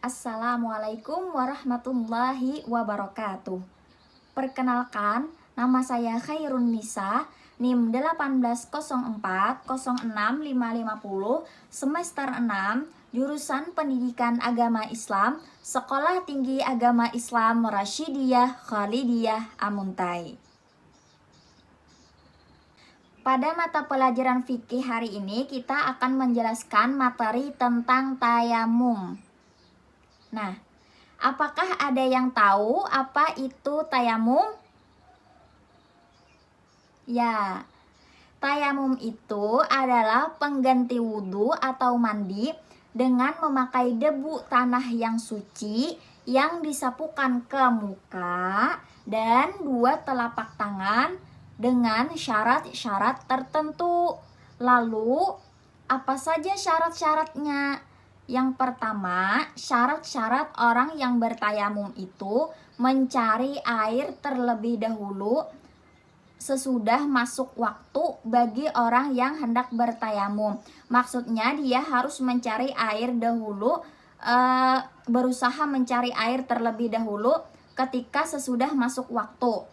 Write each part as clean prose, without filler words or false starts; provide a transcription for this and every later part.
Assalamualaikum warahmatullahi wabarakatuh. Perkenalkan, nama saya Khairun Nisa, NIM 180406550, semester 6, jurusan Pendidikan Agama Islam, Sekolah Tinggi Agama Islam Rasyidiyah Khalidiyah Amuntai. Pada mata pelajaran fikih hari ini kita akan menjelaskan materi tentang tayamum. Nah, apakah ada yang tahu apa itu tayamum? Ya, tayamum itu adalah pengganti wudhu atau mandi dengan memakai debu tanah yang suci yang disapukan ke muka dan dua telapak tangan dengan syarat-syarat tertentu. Lalu, apa saja syarat-syaratnya? Yang pertama, syarat-syarat orang yang bertayamum itu mencari air terlebih dahulu sesudah masuk waktu bagi orang yang hendak bertayamum. Maksudnya dia harus mencari air dahulu, berusaha mencari air terlebih dahulu ketika sesudah masuk waktu.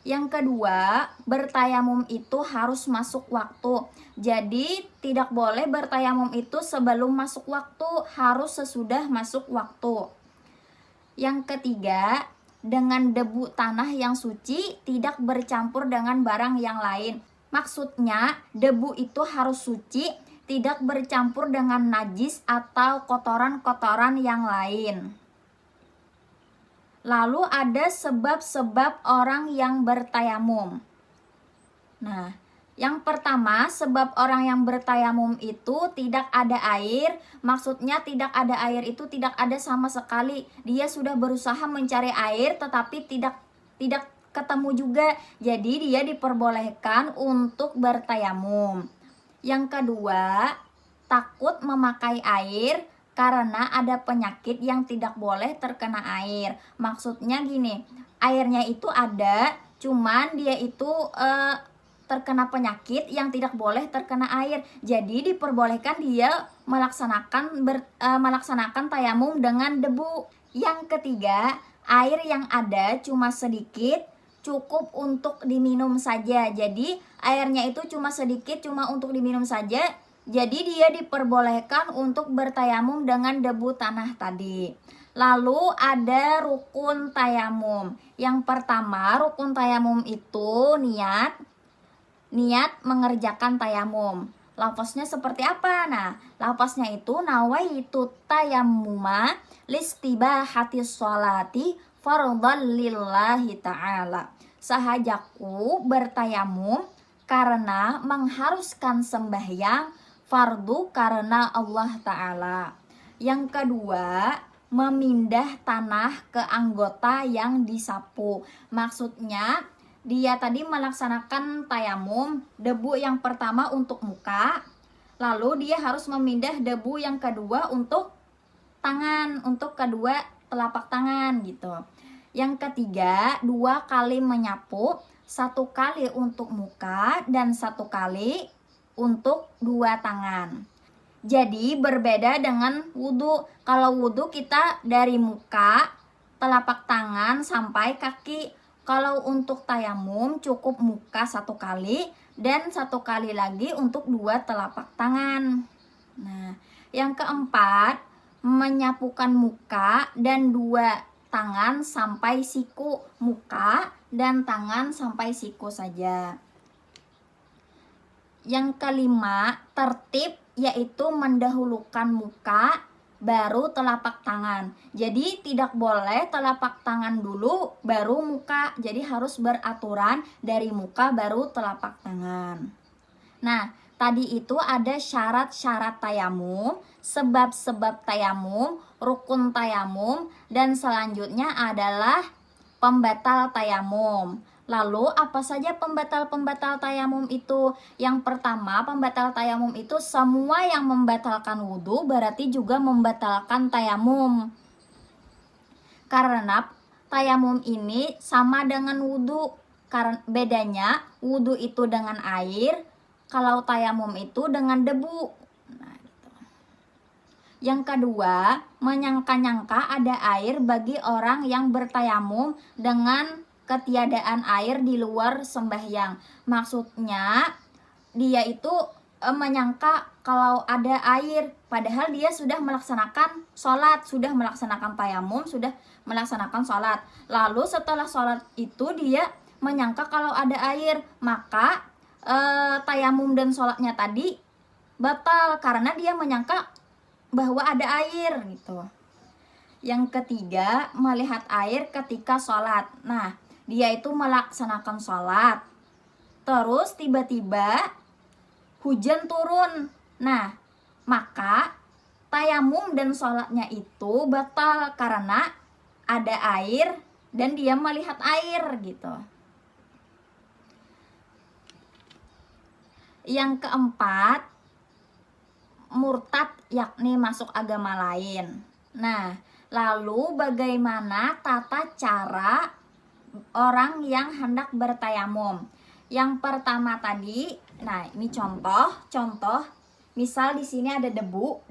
Yang kedua, bertayamum itu harus masuk waktu. Jadi tidak boleh bertayamum itu sebelum masuk waktu, harus sesudah masuk waktu. Yang ketiga, dengan debu tanah yang suci tidak bercampur dengan barang yang lain. Maksudnya debu itu harus suci, tidak bercampur dengan najis atau kotoran-kotoran yang lain. Lalu ada sebab-sebab orang yang bertayamum. Nah, yang pertama, sebab orang yang bertayamum itu tidak ada air. Maksudnya tidak ada air itu tidak ada sama sekali. Dia sudah berusaha mencari air tetapi tidak ketemu juga. Jadi dia diperbolehkan untuk bertayamum. Yang kedua, takut memakai air karena ada penyakit yang tidak boleh terkena air. Maksudnya gini, airnya itu ada, cuman dia itu terkena penyakit yang tidak boleh terkena air. Jadi diperbolehkan dia melaksanakan tayamum dengan debu. Yang ketiga, air yang ada cuma sedikit, cukup untuk diminum saja. Jadi airnya itu cuma sedikit, cuma untuk diminum saja. Jadi dia diperbolehkan untuk bertayamum dengan debu tanah tadi. Lalu ada rukun tayamum. Yang pertama, rukun tayamum itu niat mengerjakan tayamum. Lafaznya seperti apa? Nah, lafaznya itu nawaitu tayammuma listibahati sholati fardhan lillahi ta'ala. Sahajaku bertayamum karena mengharuskan sembahyang fardu karena Allah Ta'ala. Yang kedua, memindah tanah ke anggota yang disapu. Maksudnya dia tadi melaksanakan tayamum, debu yang pertama untuk muka, lalu dia harus memindah debu yang kedua untuk tangan, untuk kedua telapak tangan gitu. Yang ketiga, 2 kali menyapu, 1 kali untuk muka dan 1 kali untuk 2 tangan. Jadi berbeda dengan wudhu. Kalau wudhu kita dari muka, telapak tangan sampai kaki. Kalau untuk tayamum cukup muka 1 kali dan 1 kali lagi untuk 2 telapak tangan. Nah, yang keempat, menyapukan muka dan 2 tangan sampai siku. Muka dan tangan sampai siku saja. Yang kelima, tertib, yaitu mendahulukan muka baru telapak tangan. Jadi tidak boleh telapak tangan dulu baru muka. Jadi harus beraturan dari muka baru telapak tangan. Nah, tadi itu ada syarat-syarat tayamum, sebab-sebab tayamum, rukun tayamum, dan selanjutnya adalah pembatal tayamum. Lalu apa saja pembatal-pembatal tayamum itu? Yang pertama, pembatal tayamum itu semua yang membatalkan wudhu berarti juga membatalkan tayamum. Karena tayamum ini sama dengan wudhu. Karena bedanya wudhu itu dengan air, kalau tayamum itu dengan debu. Nah, gitu. Yang kedua, menyangka-nyangka ada air bagi orang yang bertayamum dengan ketiadaan air di luar sembahyang. Maksudnya dia itu menyangka kalau ada air, padahal dia sudah melaksanakan sholat, sudah melaksanakan tayamum, sudah melaksanakan sholat. Lalu setelah sholat itu dia menyangka kalau ada air, maka tayamum dan sholatnya tadi batal karena dia menyangka bahwa ada air gitu. Yang ketiga, melihat air ketika sholat. Nah, dia itu melaksanakan sholat, terus tiba-tiba hujan turun. Nah, maka tayamum dan sholatnya itu batal karena ada air dan dia melihat air gitu. Yang keempat, murtad, yakni masuk agama lain. Nah, lalu bagaimana tata cara orang yang hendak bertayamum? Yang pertama tadi, nah ini contoh. Misal di sini ada debu.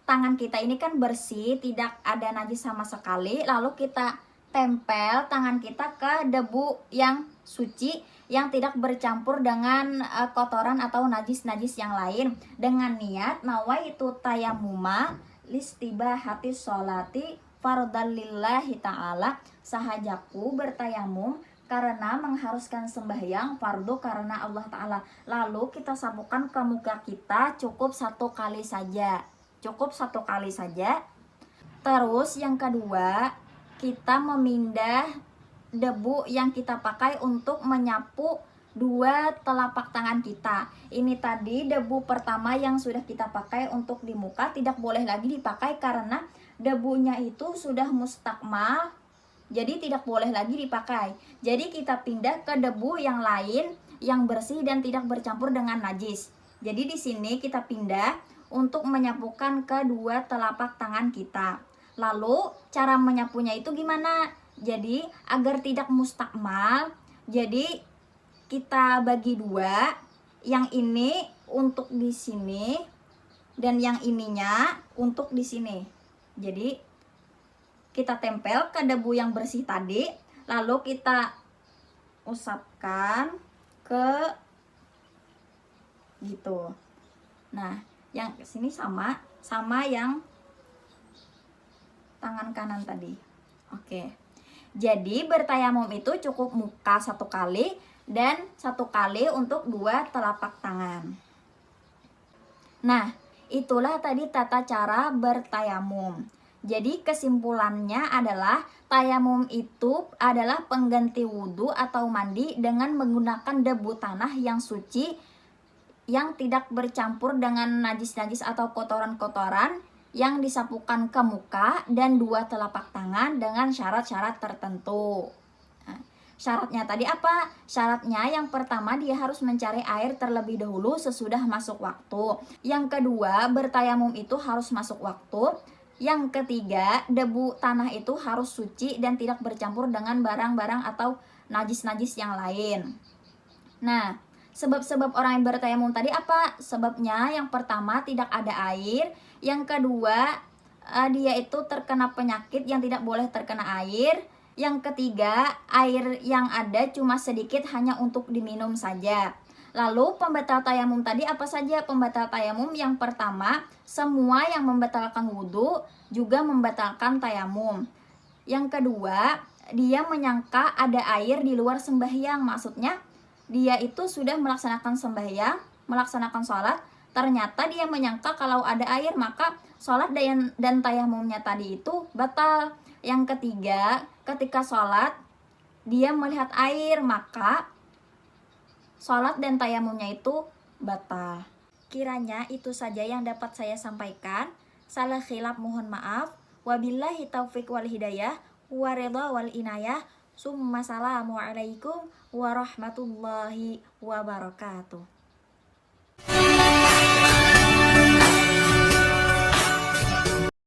Tangan kita ini kan bersih, tidak ada najis sama sekali. Lalu kita tempel tangan kita ke debu yang suci, yang tidak bercampur dengan kotoran atau najis-najis yang lain, dengan niat nawaitu tayamuma listibahati sholati fardhan lillahi ta'ala, sahajaku bertayamum karena mengharuskan sembahyang fardu karena Allah Ta'ala. Lalu kita sapukan ke muka kita cukup satu kali saja. Terus yang kedua, kita memindah debu yang kita pakai untuk menyapu dua telapak tangan kita. Ini tadi debu pertama yang sudah kita pakai untuk di muka tidak boleh lagi dipakai karena debunya itu sudah mustakmal, jadi tidak boleh lagi dipakai. Jadi kita pindah ke debu yang lain yang bersih dan tidak bercampur dengan najis. Jadi di sini kita pindah untuk menyapukan kedua telapak tangan kita. Lalu cara menyapunya itu gimana? Jadi agar tidak mustakmal, jadi kita bagi dua, yang ini untuk di sini dan yang ininya untuk di sini. Jadi kita tempel ke debu yang bersih tadi, lalu kita usapkan ke gitu. Nah, yang sini sama yang tangan kanan tadi. Oke. Jadi bertayamum itu cukup muka satu kali dan satu kali untuk dua telapak tangan. Nah, itulah tadi tata cara bertayamum. Jadi kesimpulannya adalah tayamum itu adalah pengganti wudhu atau mandi dengan menggunakan debu tanah yang suci, yang tidak bercampur dengan najis-najis atau kotoran-kotoran, yang disapukan ke muka dan dua telapak tangan dengan syarat-syarat tertentu. Nah, syaratnya tadi apa? Syaratnya yang pertama, dia harus mencari air terlebih dahulu sesudah masuk waktu. Yang kedua, bertayamum itu harus masuk waktu. Yang ketiga, debu tanah itu harus suci dan tidak bercampur dengan barang-barang atau najis-najis yang lain. Nah, sebab-sebab orang yang bertayamum tadi apa? Sebabnya yang pertama, tidak ada air. Yang kedua, dia itu terkena penyakit yang tidak boleh terkena air. Yang ketiga, air yang ada cuma sedikit, hanya untuk diminum saja. Lalu pembatal tayamum tadi apa saja? Pembatal tayamum yang pertama, semua yang membatalkan wudhu juga membatalkan tayamum. Yang kedua, dia menyangka ada air di luar sembahyang. Maksudnya dia itu sudah melaksanakan sembahyang, melaksanakan sholat, ternyata dia menyangka kalau ada air, maka sholat dan tayamumnya tadi itu batal. Yang ketiga, ketika sholat dia melihat air, maka sholat dan tayamumnya itu batal. Kiranya itu saja yang dapat saya sampaikan. Salah khilaf mohon maaf. Wabillahi taufiq wal hidayah, waridha wal inayah. Summa salamu alaikum warahmatullahi wabarakatuh.